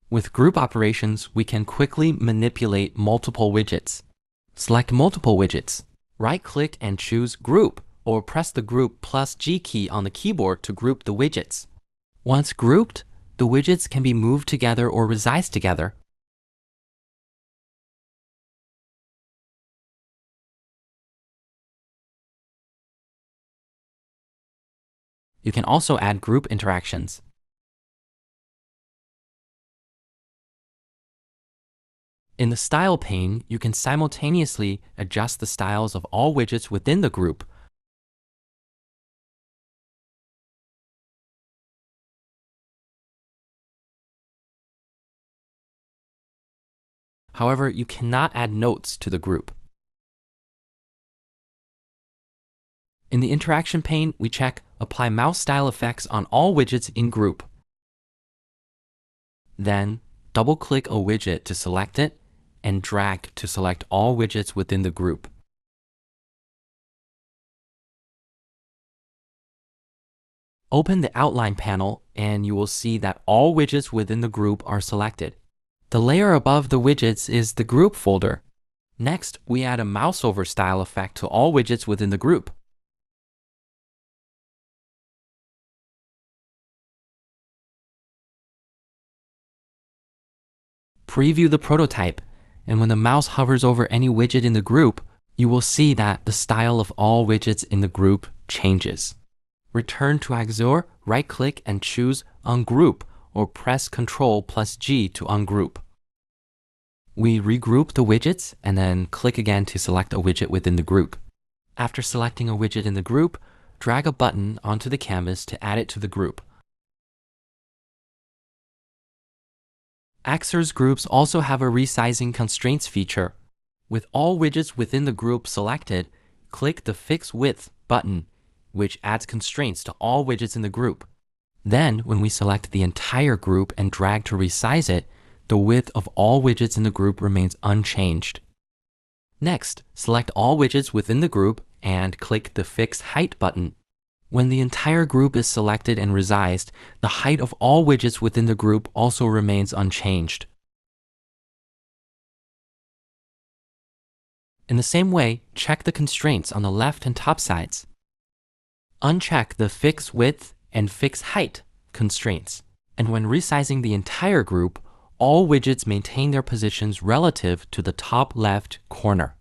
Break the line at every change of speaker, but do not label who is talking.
With group operations, we can quickly manipulate multiple widgets. Select multiple widgets. Right-click and choose Group, or press the Group plus G key on the keyboard to group the widgets. Once grouped, the widgets can be moved together or resized together. You can also add group interactions. In the Style pane, you can simultaneously adjust the styles of all widgets within the group. However, you cannot add notes to the group. In the Interaction pane, we check Apply Mouse Style Effects on all widgets in group. Then, double-click a widget to select it, and drag to select all widgets within the group. Open the Outline panel, and you will see that all widgets within the group are selected. The layer above the widgets is the Group folder. Next, we add a mouse over style effect to all widgets within the group. Preview the prototype, and when the mouse hovers over any widget in the group, you will see that the style of all widgets in the group changes. Return to Axure, right-click and choose Ungroup, or press Ctrl plus G to ungroup. We regroup the widgets and then click again to select a widget within the group. After selecting a widget in the group, drag a button onto the canvas to add it to the group. Axure's groups also have a resizing constraints feature. With all widgets within the group selected, click the Fix Width button, which adds constraints to all widgets in the group. Then, when we select the entire group and drag to resize it, the width of all widgets in the group remains unchanged. Next, select all widgets within the group and click the Fix Height button. When the entire group is selected and resized, the height of all widgets within the group also remains unchanged. In the same way, check the constraints on the left and top sides. Uncheck the Fix Width and Fix Height constraints, and when resizing the entire group, all widgets maintain their positions relative to the top left corner.